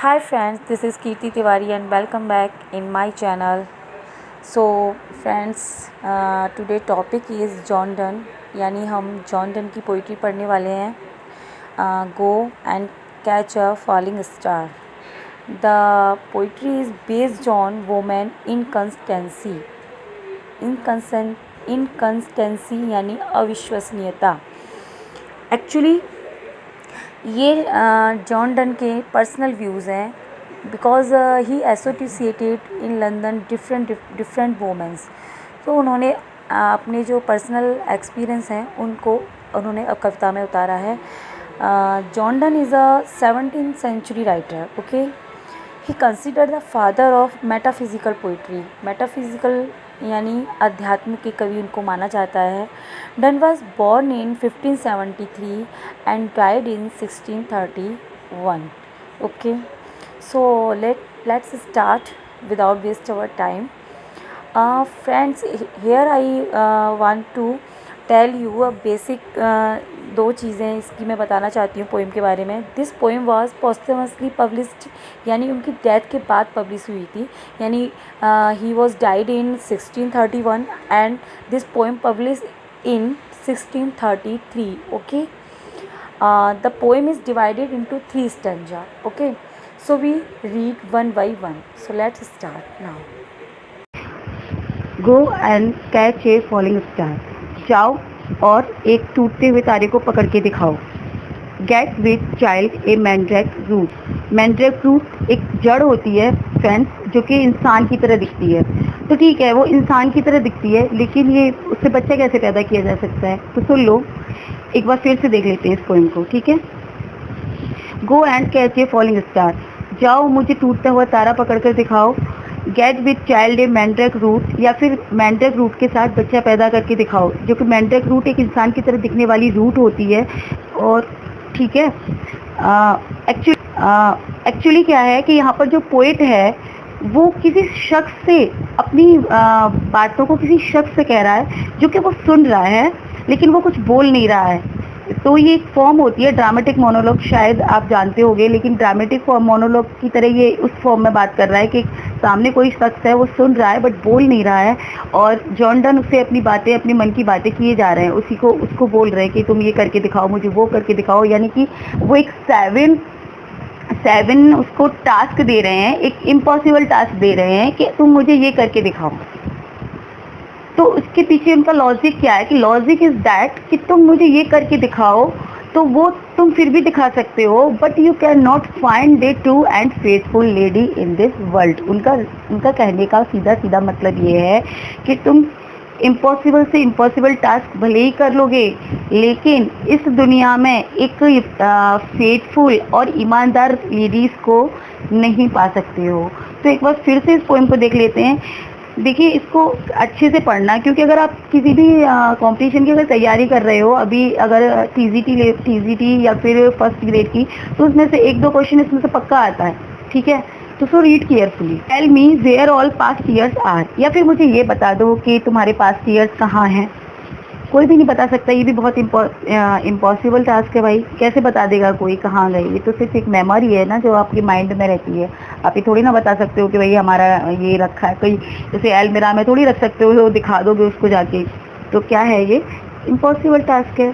Hi friends, this is Kirti Tiwari and welcome back in my channel. So friends, today topic is John Donne, यानी हम John Donne की poetry पढ़ने वाले हैं. Go and catch a falling star. The poetry is based on woman inconstancy. Inconstancy यानी अविश्वसनीयता. Actually ये John Donne के पर्सनल व्यूज़ हैं, because he associated in London different womens. तो उन्होंने अपने जो पर्सनल एक्सपीरियंस हैं उनको उन्होंने अब कविता में उतारा है. John Donne is a 17th century writer. Okay, he consider the father of metaphysical poetry. Metaphysical यानी अध्यात्म के कवि उनको माना जाता है. Donne was born in 1573 and died in 1631. Okay, so let's start without waste our time. Friends, here I want to tell you a basic दो चीज़ें इसकी मैं बताना चाहती हूँ पोइम के बारे में. This poem was posthumously published, यानी उनकी डेथ के बाद पब्लिश हुई थी. यानी he was died in 1631 and this poem publish in 1633. Okay, the poem is divided into 3 stanza. Okay, so we read one by one. So let's start now. Go and catch a falling star. जाओ और एक टूटते हुए तारे को पकड़ के दिखाओ. Get with child a mandrake root. Mandrake root एक जड़ होती है फ्रेंड्स, जो कि इंसान की तरह दिखती है. तो ठीक है, वो इंसान की तरह दिखती है, लेकिन ये उससे बच्चा कैसे पैदा किया जा सकता है? तो सुन लो, एक बार फिर से देख लेते हैं इस पोइम को. ठीक है. Go and catch a falling star. जाओ, मुझे टूटता हुआ तारा पकड़ कर दिखाओ. Get with child a mandrake root, या फिर मैंड्रेक रूट के साथ बच्चा पैदा करके दिखाओ. जो कि मैंड्रेक रूट एक इंसान की तरह दिखने वाली रूट होती है. और ठीक है, एक्चुअली क्या है कि यहाँ पर जो पोएट है वो किसी शख्स से अपनी बातों को किसी शख्स से कह रहा है, जो कि वो सुन रहा है लेकिन वो कुछ बोल नहीं रहा है. तो ये एक फॉर्म होती है ड्रामेटिक मोनोलॉग, शायद आप जानते होंगे. लेकिन ड्रामेटिक मोनोलॉग की तरह ये उस फॉर्म में बात कर रहा है कि सामने कोई शख्स है, वो सुन रहा है बट बोल नहीं रहा है, और जॉन डन उससे अपनी बातें, अपने मन की बातें किए जा रहे हैं. उसको बोल रहे हैं कि तुम ये करके दिखाओ, मुझे वो करके दिखाओ. यानी कि वो एक सेवन उसको टास्क दे रहे हैं, एक इम्पॉसिबल टास्क दे रहे हैं कि तुम मुझे ये करके दिखाओ. तो उसके पीछे उनका लॉजिक क्या है कि लॉजिक इज दैट कि तुम मुझे ये करके दिखाओ तो वो तुम फिर भी दिखा सकते हो, but you can not find A true and faithful lady in this world. उनका कहने का सीधा सीधा मतलब ये है कि तुम इम्पॉसिबल से इम्पॉसिबल टास्क भले ही कर लोगे, लेकिन इस दुनिया में एक फेथफुल और ईमानदार लेडीज़ को नहीं पा सकते हो. तो एक बार फिर से इस पोइम को देख लेते हैं. देखिए, इसको अच्छे से पढ़ना, क्योंकि अगर आप किसी भी कंपटीशन की अगर तैयारी कर रहे हो, अभी अगर टीजीटी या फिर फर्स्ट ग्रेड की, तो उसमें से 1-2 क्वेश्चन इसमें से पक्का आता है. ठीक है, तो so read carefully. Tell me where all past years are. या फिर मुझे ये बता दो कि तुम्हारे पास्ट ईयर्स कहाँ हैं. कोई भी नहीं बता सकता. ये भी बहुत इम्पॉसिबल टास्क है भाई. कैसे बता देगा कोई कहाँ गए? ये तो सिर्फ एक मेमोरी है ना, जो आपके माइंड में रहती है. आप ये थोड़ी ना बता सकते हो कि भाई हमारा ये रखा है. कोई जैसे एलमिरा में थोड़ी रख सकते हो, दिखा दोगे उसको जाके. तो क्या है ये? इम्पॉसिबल टास्क है,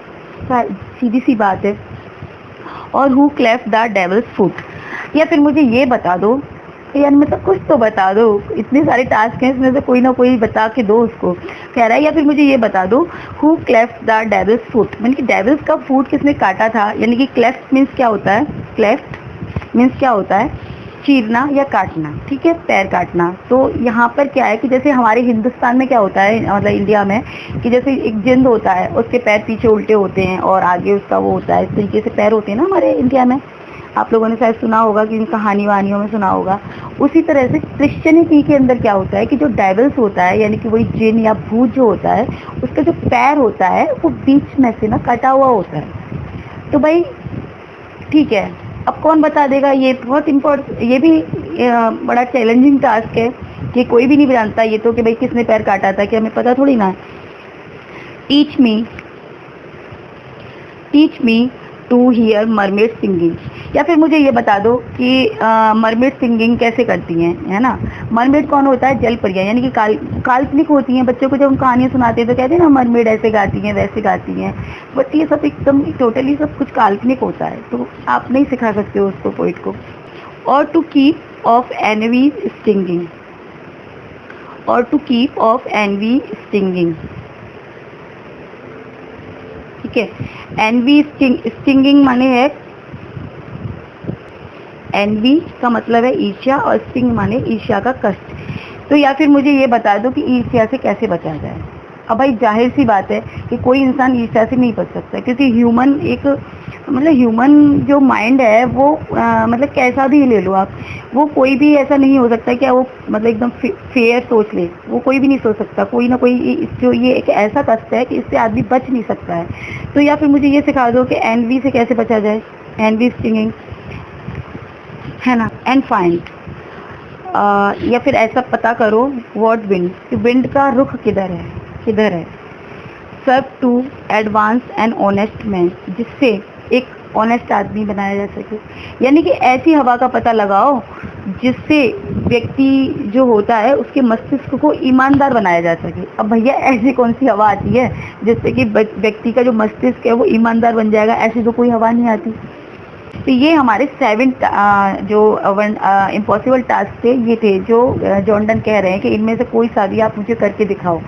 सीधी सी बात है. और who cleft the devil's foot. या फिर मुझे ये बता दो यार, मतलब कुछ तो बता दो. इतने सारे टास्क हैं, इसमें से कोई ना कोई बता के दो उसको. कह रहा है या फिर मुझे ये बता दो who cleft the devil's foot. यानी कि डेविल्स का फुट किसने काटा था. यानी कि क्लेफ्ट मीन्स क्या होता है? क्लेफ्ट मीन्स क्या होता है? चीरना या काटना. ठीक है, पैर काटना. तो यहाँ पर क्या है कि जैसे हमारे हिंदुस्तान में क्या होता है, मतलब इंडिया में, कि जैसे एक जिंद होता है, उसके पैर पीछे उल्टे होते हैं और आगे उसका वो होता है. इस तरीके से पैर होते हैं ना हमारे इंडिया में. आप लोगों ने शायद सुना होगा कि कहानी वहानियों में सुना होगा. उसी तरह से क्रिश्चियनिटी के अंदर क्या होता है कि जो डेविल्स होता है, यानी कि वही जिन या भूत जो होता है, उसका जो पैर होता है वो बीच में से ना कटा हुआ होता है. तो भाई ठीक है, अब कौन बता देगा? ये बहुत ये भी बड़ा चैलेंजिंग टास्क है कि कोई भी नहीं जानता ये तो कि भाई किसने पैर काटा था, कि हमें पता थोड़ी ना. Teach me to hear mermaid singing. या फिर मुझे ये बता दो कि मरमेड सिंगिंग कैसे करती हैं, है ना। मरमेड कौन होता है? जल परियां, यानी कि काल्पनिक होती हैं। बच्चों को जब हम कहानियाँ सुनाते हैं तो कहते हैं ना मरमेड ऐसे गाती हैं वैसे गाती हैं, बट ये सब एकदम टोटली सब कुछ काल्पनिक होता है, तो आप नहीं सिखा सकते हो उसको, पोइट को। और to keep off envy stinging, और to keep off envy stinging, ठीक है। एनवी स्टिंगिंग माने है, एनवी का मतलब है ईर्ष्या और स्टिंग माने ईर्ष्या का कष्ट। तो या फिर मुझे ये बता दो कि ईर्ष्या से कैसे बचा जाए। अब भाई जाहिर सी बात है कि कोई इंसान ईर्ष्या से नहीं बच सकता, क्योंकि ह्यूमन एक मतलब ह्यूमन जो माइंड है वो मतलब कैसा भी ले लो आप, वो कोई भी ऐसा नहीं हो सकता क्या वो मतलब एकदम फेयर सोच ले, वो कोई भी नहीं सोच सकता। कोई ना कोई जो ये एक ऐसा कष्ट है कि इससे आदमी बच नहीं सकता है। तो या फिर मुझे ये सिखा दो कि एनवी से कैसे बचा जाए, एनवी स्टिंगिंग, है ना। एंड फाइंड, या फिर ऐसा पता करो व्हाट विंड, कि विंड का रुख किधर है, किधर है। Serve to advance and honest man, जिससे एक ऑनेस्ट आदमी बनाया जा सके, यानी कि ऐसी हवा का पता लगाओ जिससे व्यक्ति जो होता है उसके मस्तिष्क को ईमानदार बनाया जा सके। अब भैया ऐसी कौन सी हवा आती है जिससे कि व्यक्ति का जो मस्तिष्क है वो ईमानदार बन जाएगा? ऐसी तो कोई हवा नहीं आती। तो ये हमारे 7 जो इम्पॉसिबल टास्क थे, ये थे जो जॉर्डन कह रहे हैं कि इनमें से कोई सा भी आप मुझे करके दिखाओ,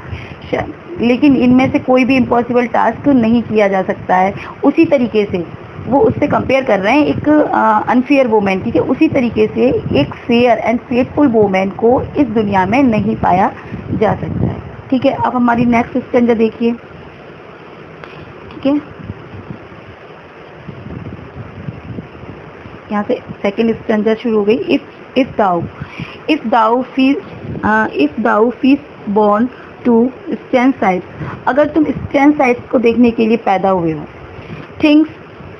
लेकिन इनमें से कोई भी इम्पॉसिबल टास्क नहीं किया जा सकता है। उसी तरीके से वो उससे कंपेयर कर रहे हैं एक अनफेयर वोमेन, ठीक है, उसी तरीके से एक फेयर एंड फेथफुल वोमेन को इस दुनिया में नहीं पाया जा सकता है, ठीक है। अब हमारी नेक्स्ट स्टैंजा देखिए, ठीक है। यहाँ से सेकेंड स्टैंजा शुरू हो गई। If thou fees born to stand sides, अगर तुम स्टैंड साइड्स को देखने के लिए पैदा हुए हो। थिंग्स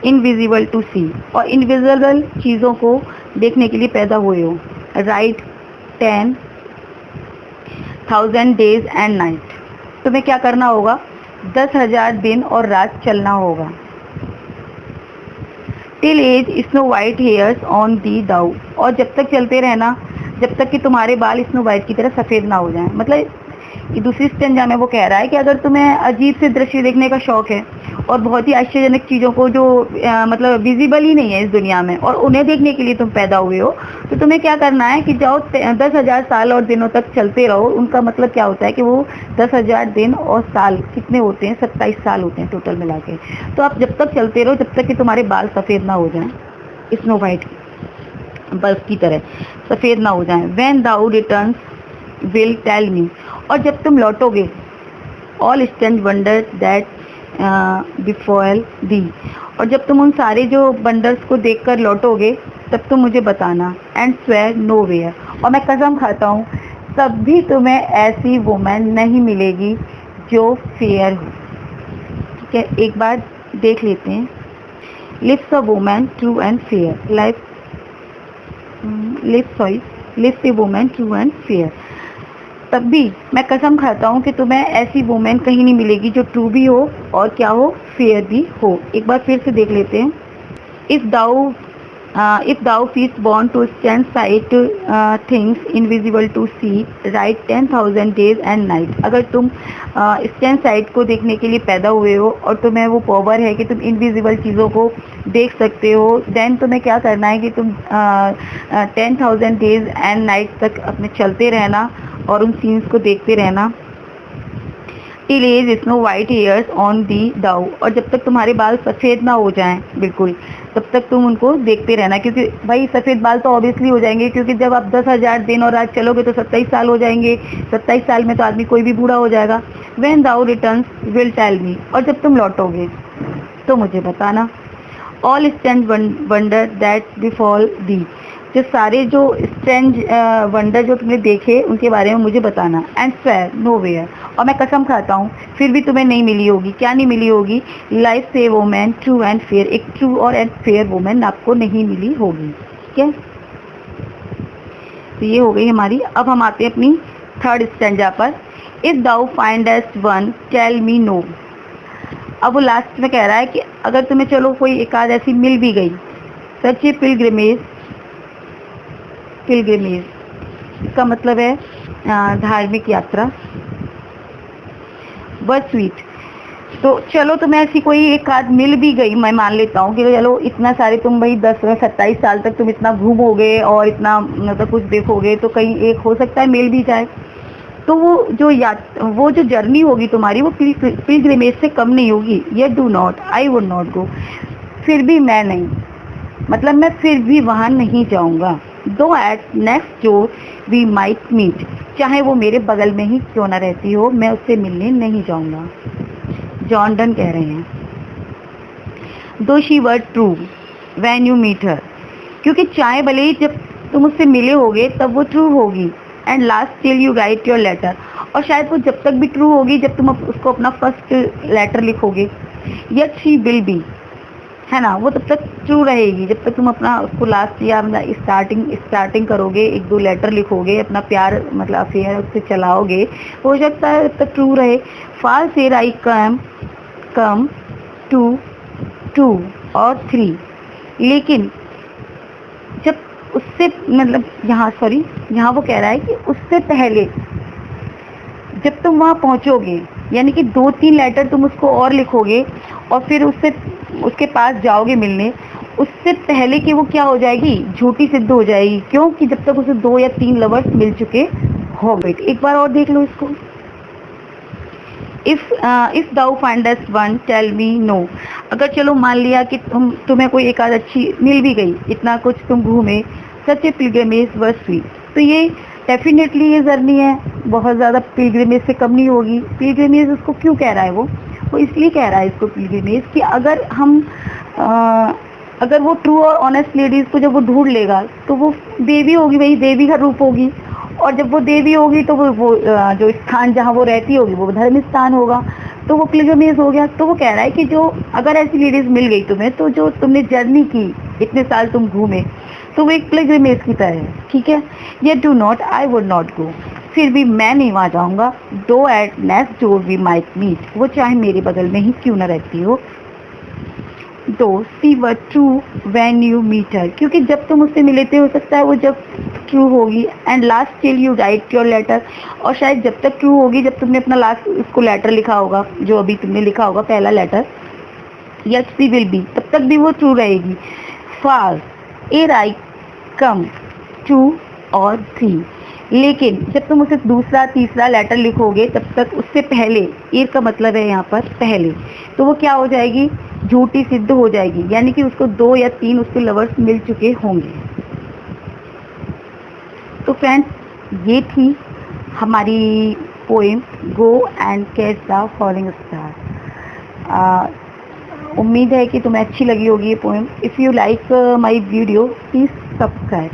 इनविजिबल टू सी, और इनविजिबल चीज़ों को देखने के लिए पैदा हुए हो। राइट 10,000 डेज एंड नाइट, तुम्हें क्या करना होगा? 10,000 दिन और रात चलना होगा। Till age snow white hairs on thee thou, और जब तक चलते रहना जब तक कि तुम्हारे बाल स्नो वाइट की तरह सफ़ेद ना हो जाएं। मतलब ये दूसरी स्टैंजा में वो कह रहा है कि अगर तुम्हें अजीब से दृश्य देखने का शौक है और बहुत ही आश्चर्यजनक चीज़ों को जो मतलब विजिबल ही नहीं है इस दुनिया में, और उन्हें देखने के लिए तुम पैदा हुए हो, तो तुम्हें क्या करना है कि जाओ 10,000 साल और दिनों तक चलते रहो। उनका मतलब क्या होता है कि वो 10,000 दिन और साल कितने होते हैं? 27 साल होते हैं टोटल मिला के। तो आप जब तक चलते रहो जब तक कि तुम्हारे बाल सफ़ेद ना हो जाएं, स्नो वाइट बर्फ की तरह सफ़ेद ना हो जाएं। When thou returns will tell me, और जब तुम लौटोगे, all stand wonder that befall thee, और जब तुम उन सारे जो वंडर्स को देखकर लौटोगे तब तुम मुझे बताना। एंड स्वेयर नो वेयर, और मैं कसम खाता हूँ तब भी तुम्हें ऐसी वुमेन नहीं मिलेगी जो फेयर हो, ठीक है। एक बार देख लेते हैं। Lives a women true and fair, lives a women true and fair, तब भी मैं कसम खाता हूँ कि तुम्हें ऐसी वुमेन कहीं नहीं मिलेगी जो ट्रू भी हो और क्या हो? फेयर भी हो। एक बार फिर से देख लेते हैं। If thou fees born to stand side things invisible to see, ride 10,000 days and night, अगर तुम स्टैंड साइड को देखने के लिए पैदा हुए हो और तुम्हें वो पावर है कि तुम इनविजिबल चीज़ों को देख सकते हो, देन तुम्हें क्या करना है कि तुम 10,000 डेज एंड नाइट तक अपने चलते रहना और उन सीन्स को देखते रहना। Till age snow white hairs on thee thou, और जब तक तुम्हारे बाल सफ़ेद ना हो जाएं बिल्कुल, तब तक तुम उनको देखते रहना, क्योंकि भाई सफ़ेद बाल तो ऑब्वियसली हो जाएंगे, क्योंकि जब आप 10,000 दिन और रात चलोगे तो 27 साल हो जाएंगे। 27 साल में तो आदमी कोई भी बूढ़ा हो जाएगा। When thou returns will tell me, और जब तुम लौटोगे तो मुझे बताना। All stand wonder that befall thee, जो सारे जो स्ट्रेंज वंडर जो तुमने देखे उनके बारे में मुझे बताना। एंड स्वेयर नो वेयर, और मैं कसम खाता हूँ फिर भी तुम्हें नहीं मिली होगी। क्या नहीं मिली होगी? लाइफ से वुमेन ट्रू एंड फेयर, एक ट्रू और एंड फेयर वुमेन आपको नहीं मिली होगी, ठीक है। तो ये हो गई हमारी। अब हम आते हैं अपनी थर्ड स्टैंजा पर। If thou findest one tell me know, अब वो लास्ट में कह रहा है कि अगर तुम्हें चलो कोई एक आध ऐसी मिल भी गई सच ए पिलग्रिमेज इसका मतलब है धार्मिक यात्रा। बस स्वीट, तो चलो तुम्हें ऐसी कोई एक आध मिल भी गई, मैं मान लेता हूँ कि चलो इतना सारे तुम भाई 10-27 साल तक तुम इतना घूमोगे और इतना मतलब कुछ देखोगे, तो कहीं एक हो सकता है मिल भी जाए। तो वो जो जर्नी होगी तुम्हारी वो पिलग्रिमेज से कम नहीं होगी। Yet do not, I would not go, फिर भी मैं नहीं, मतलब मैं फिर भी वहाँ नहीं जाऊँगा। Though at next door we might meet, चाहे वो मेरे बगल में ही क्यों ना रहती हो, मैं उससे मिलने नहीं जाऊँगा। जॉन डन कह रहे हैं, though she were true when you meet her, क्योंकि चाहे भले ही जब तुम उससे मिले होगे तब वो ट्रू होगी। And last till you write your letter, और शायद वो जब तक भी ट्रू होगी जब तुम उसको अपना फर्स्ट लेटर लिखोगे। यट शी विल बी, है ना, वो तब तक ट्रू रहेगी जब तक तुम अपना उसको लास्ट या मतलब स्टार्टिंग करोगे, 1-2 लेटर लिखोगे, अपना प्यार मतलब अफेयर उससे चलाओगे, हो सकता है तब तक ट्रू रहे। फार सेर आई कम टू 2 और 3, लेकिन जब उससे मतलब यहाँ वो कह रहा है कि उससे पहले जब तुम वहाँ पहुँचोगे, यानी कि 2-3 लेटर तुम उसको और लिखोगे और फिर उसके पास जाओगे मिलने, उससे पहले कि वो क्या हो जाएगी, झूठी सिद्ध हो जाएगी। क्योंकि जब तक उसे 2 या 3 लवर्स मिल चुके हो गए। एक बार और देख लो इसको। If thou findest one tell me know, अगर चलो मान लिया कि तुम्हें कोई एक आध अच्छी मिल भी गई, इतना कुछ तुम घूमे, सच ए पिलग्रिमेज वर स्वीट, तो ये डेफिनेटली ये जर्नी है बहुत ज़्यादा पिलग्रिमेज से कम नहीं होगी। पिलग्रिमेज उसको क्यों कह रहा है, वो इसलिए कह रहा है इसको पिलग्रिमेज कि अगर वो ट्रू और ऑनेस्ट लेडीज़ को जब वो ढूंढ लेगा तो वो देवी होगी, वही देवी का रूप होगी, और जब वो देवी होगी तो वो जो स्थान जहाँ वो रहती होगी वो धर्म स्थान होगा, तो वो पिलग्रिमेज हो गया। तो वो कह रहा है कि जो अगर ऐसी लेडीज़ मिल गई तुम्हें, तो जो तुमने जर्नी की, इतने साल तुम घूमे, तो वो एक पिलग्रिमेज की तरह है, ठीक है। ये do not, I would not go, फिर भी मैं नहीं वहाँ जाऊँगा। Though at next door we might meet, वो चाहे मेरे बगल में ही क्यों ना रहती हो। Though she were true when you meet her, क्योंकि जब तुम उससे मिले थे, हो सकता है वो जब ट्रू होगी। And last till you write your letter, और शायद जब तक ट्रू होगी जब तुमने अपना लास्ट उसको लेटर लिखा होगा, जो अभी तुमने लिखा होगा पहला letter. Yes she will be, तब तक भी वो ट्रू रहेगी। फार एर आई कम 2 और 3, लेकिन जब तुम उसे दूसरा तीसरा लेटर लिखोगे तब तक उससे पहले, एर का मतलब है यहाँ पर पहले, तो वो क्या हो जाएगी, झूठी सिद्ध हो जाएगी, यानी कि उसको 2 या 3 उसके लवर्स मिल चुके होंगे। तो फ्रेंड्स, ये थी हमारी poem go and catch the falling star. उम्मीद है कि तुम्हें अच्छी लगी होगी ये poem. If you like my video please subscribe.